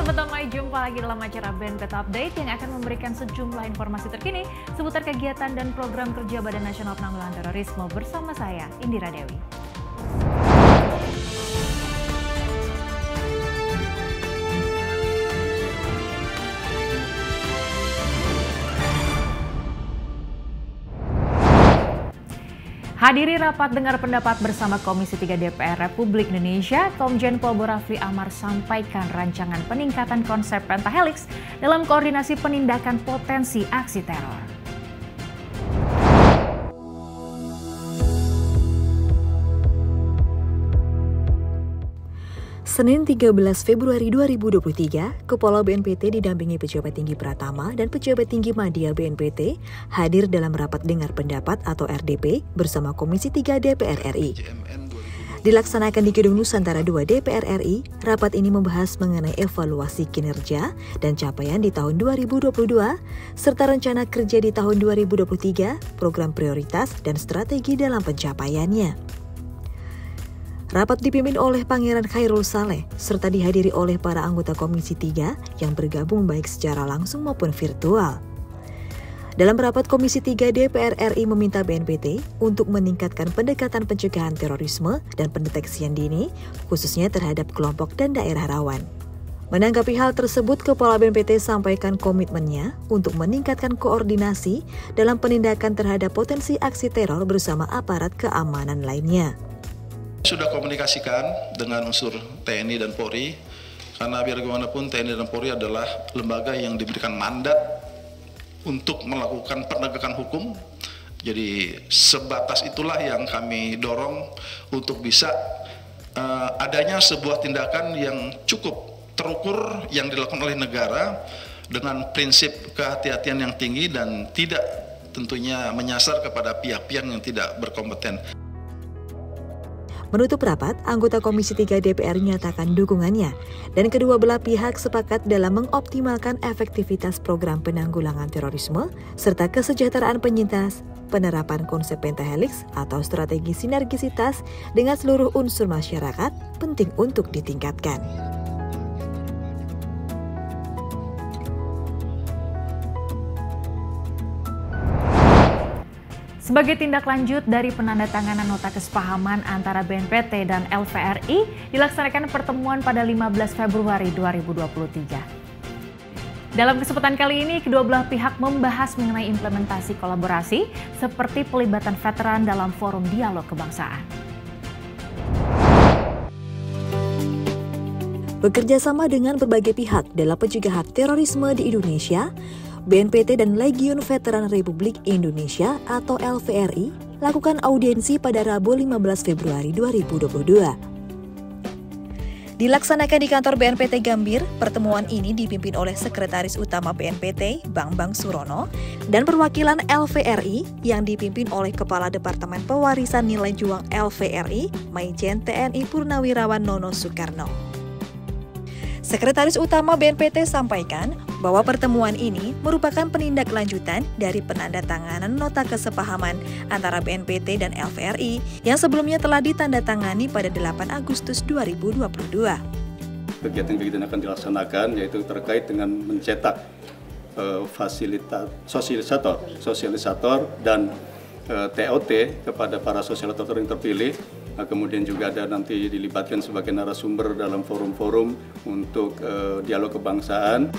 Sobat Online, jumpa lagi dalam acara BNPT Update yang akan memberikan sejumlah informasi terkini seputar kegiatan dan program kerja Badan Nasional Penanggulangan Terorisme bersama saya, Indira Dewi. Hadiri rapat dengar pendapat bersama Komisi 3 DPR Republik Indonesia, Komjen Pol Rafli Amar sampaikan rancangan peningkatan konsep pentahelix dalam koordinasi penindakan potensi aksi teror. Senin 13 Februari 2023, Kepala BNPT didampingi Pejabat Tinggi Pratama dan Pejabat Tinggi Madya BNPT hadir dalam rapat dengar pendapat atau RDP bersama Komisi 3 DPR RI. Dilaksanakan di Gedung Nusantara 2 DPR RI, rapat ini membahas mengenai evaluasi kinerja dan capaian di tahun 2022, serta rencana kerja di tahun 2023, program prioritas dan strategi dalam pencapaiannya. Rapat dipimpin oleh Pangeran Khairul Saleh, serta dihadiri oleh para anggota Komisi 3 yang bergabung baik secara langsung maupun virtual. Dalam rapat Komisi 3 DPR RI meminta BNPT untuk meningkatkan pendekatan pencegahan terorisme dan pendeteksian dini, khususnya terhadap kelompok dan daerah rawan. Menanggapi hal tersebut, Kepala BNPT sampaikan komitmennya untuk meningkatkan koordinasi dalam penindakan terhadap potensi aksi teror bersama aparat keamanan lainnya. Sudah komunikasikan dengan unsur TNI dan Polri, karena biar bagaimanapun TNI dan Polri adalah lembaga yang diberikan mandat untuk melakukan penegakan hukum. Jadi sebatas itulah yang kami dorong untuk bisa adanya sebuah tindakan yang cukup terukur yang dilakukan oleh negara dengan prinsip kehati-hatian yang tinggi dan tidak tentunya menyasar kepada pihak-pihak yang tidak berkompeten. Menutup rapat, anggota Komisi 3 DPR menyatakan dukungannya dan kedua belah pihak sepakat dalam mengoptimalkan efektivitas program penanggulangan terorisme serta kesejahteraan penyintas, penerapan konsep pentahelix atau strategi sinergisitas dengan seluruh unsur masyarakat penting untuk ditingkatkan. Sebagai tindak lanjut dari penandatanganan nota kesepahaman antara BNPT dan LVRI, dilaksanakan pertemuan pada 15 Februari 2023. Dalam kesempatan kali ini, kedua belah pihak membahas mengenai implementasi kolaborasi seperti pelibatan veteran dalam forum dialog kebangsaan. Bekerja sama dengan berbagai pihak dalam pencegahan terorisme di Indonesia, BNPT dan Legiun Veteran Republik Indonesia atau LVRI lakukan audiensi pada Rabu 15 Februari 2022. Dilaksanakan di kantor BNPT Gambir, pertemuan ini dipimpin oleh Sekretaris Utama BNPT, Bambang Surono, dan perwakilan LVRI yang dipimpin oleh Kepala Departemen Pewarisan Nilai Juang LVRI, Maijen TNI Purnawirawan Nono Soekarno. Sekretaris Utama BNPT sampaikan bahwa pertemuan ini merupakan penindaklanjutan dari penandatanganan nota kesepahaman antara BNPT dan LVRI yang sebelumnya telah ditandatangani pada 8 Agustus 2022. Kegiatan-kegiatan akan dilaksanakan yaitu terkait dengan mencetak sosialisator dan TOT kepada para sosialisator yang terpilih. Kemudian juga ada nanti dilibatkan sebagai narasumber dalam forum-forum untuk dialog kebangsaan.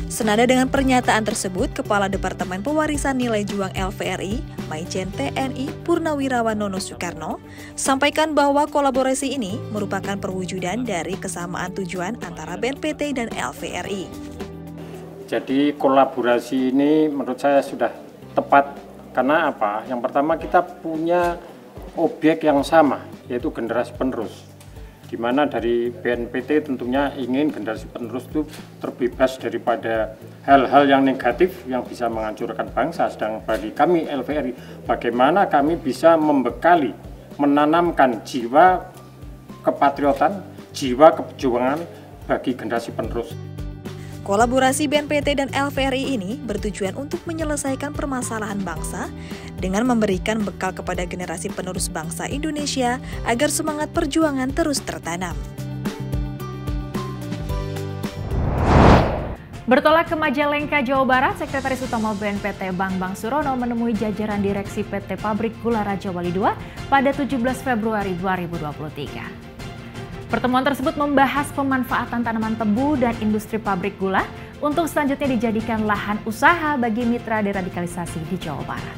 Senada dengan pernyataan tersebut, Kepala Departemen Pewarisan Nilai Juang LVRI, Maijen TNI Purnawirawan Nono Soekarno, sampaikan bahwa kolaborasi ini merupakan perwujudan dari kesamaan tujuan antara BNPT dan LVRI. Jadi kolaborasi ini menurut saya sudah tepat, karena apa? Yang pertama kita punya objek yang sama, yaitu generasi penerus, di mana dari BNPT tentunya ingin generasi penerus itu terbebas daripada hal-hal yang negatif yang bisa menghancurkan bangsa. Sedang bagi kami LVRI, bagaimana kami bisa membekali, menanamkan jiwa kepatriotan, jiwa keperjuangan bagi generasi penerus. Kolaborasi BNPT dan LVRI ini bertujuan untuk menyelesaikan permasalahan bangsa dengan memberikan bekal kepada generasi penerus bangsa Indonesia agar semangat perjuangan terus tertanam. Bertolak ke Majalengka, Jawa Barat, Sekretaris Utama BNPT Bambang Surono menemui jajaran direksi PT Pabrik Gula Raja Wali II pada 17 Februari 2023. Pertemuan tersebut membahas pemanfaatan tanaman tebu dan industri pabrik gula untuk selanjutnya dijadikan lahan usaha bagi mitra deradikalisasi di Jawa Barat.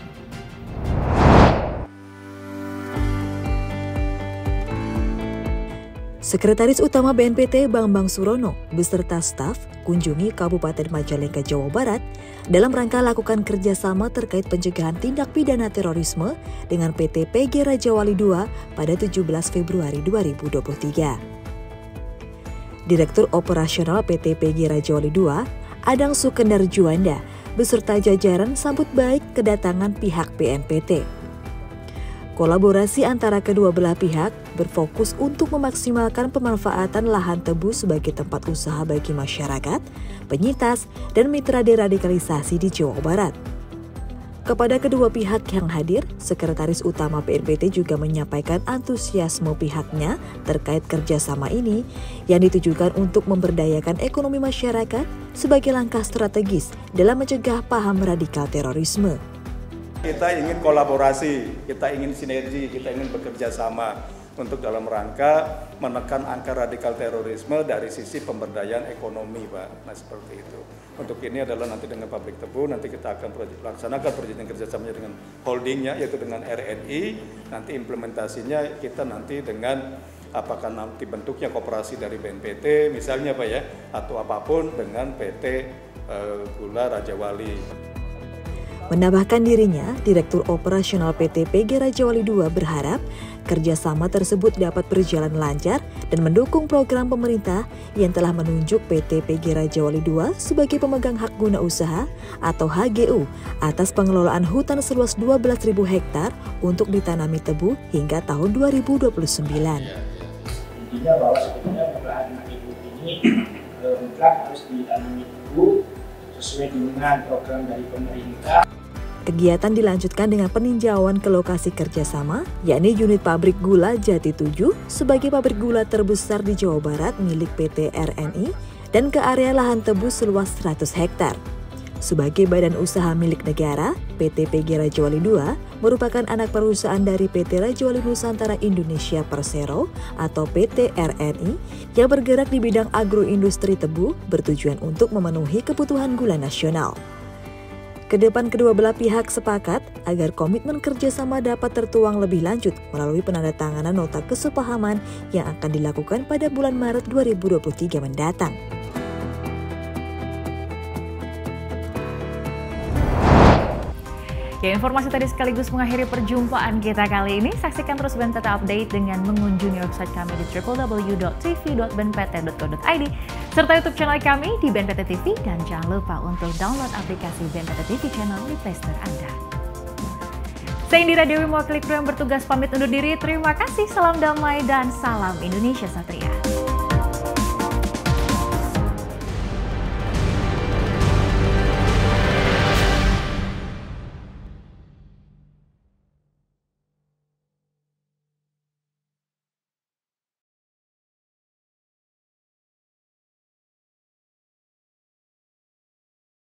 Sekretaris Utama BNPT Bambang Surono beserta staf kunjungi Kabupaten Majalengka, Jawa Barat dalam rangka lakukan kerjasama terkait pencegahan tindak pidana terorisme dengan PT PG Raja Wali II pada 17 Februari 2023. Direktur Operasional PT PG Raja Wali II, Adang Sukendar Juanda, beserta jajaran sambut baik kedatangan pihak BNPT. Kolaborasi antara kedua belah pihak berfokus untuk memaksimalkan pemanfaatan lahan tebu sebagai tempat usaha bagi masyarakat, penyintas, dan mitra deradikalisasi di Jawa Barat. Kepada kedua pihak yang hadir, Sekretaris Utama BNPT juga menyampaikan antusiasme pihaknya terkait kerjasama ini yang ditujukan untuk memberdayakan ekonomi masyarakat sebagai langkah strategis dalam mencegah paham radikal terorisme. Kita ingin kolaborasi, kita ingin sinergi, kita ingin bekerja sama untuk dalam rangka menekan angka radikal terorisme dari sisi pemberdayaan ekonomi, Pak. Nah, seperti itu. Untuk ini adalah nanti dengan pabrik tebu, nanti kita akan laksanakan perjanjian kerjasamanya dengan holdingnya, yaitu dengan RNI. Nanti implementasinya kita nanti dengan apakah nanti bentuknya koperasi dari BNPT, misalnya Pak ya, atau apapun dengan PT Gula Raja Wali. Menambahkan dirinya, Direktur Operasional PT PG Raja Wali II berharap kerjasama tersebut dapat berjalan lancar dan mendukung program pemerintah yang telah menunjuk PT PG Raja Wali II sebagai pemegang hak guna usaha atau HGU atas pengelolaan hutan seluas 12.000 hektar untuk ditanami tebu hingga tahun 2029. Intinya bahwa sebetulnya lahan ibu ini mutlak harus ditanami tebu sesuai dengan program dari pemerintah. Kegiatan dilanjutkan dengan peninjauan ke lokasi kerjasama, yakni unit pabrik gula Jati 7 sebagai pabrik gula terbesar di Jawa Barat milik PT RNI dan ke area lahan tebu seluas 100 hektar. Sebagai badan usaha milik negara, PT PG Raja Wali II merupakan anak perusahaan dari PT Raja Wali Nusantara Indonesia Persero atau PT RNI yang bergerak di bidang agroindustri tebu bertujuan untuk memenuhi kebutuhan gula nasional. Kedepan kedua belah pihak sepakat agar komitmen kerjasama dapat tertuang lebih lanjut melalui penandatanganan nota kesepahaman yang akan dilakukan pada bulan Maret 2023 mendatang. Ya, informasi tadi sekaligus mengakhiri perjumpaan kita kali ini. Saksikan terus BNPT Update dengan mengunjungi website kami di www.tv.bnpt.co.id serta YouTube channel kami di BNPT TV, dan jangan lupa untuk download aplikasi BNPT TV Channel di Play Store Anda. Saya Indira Dewi mewakili kru yang bertugas pamit undur diri. Terima kasih, salam damai dan salam Indonesia Satria.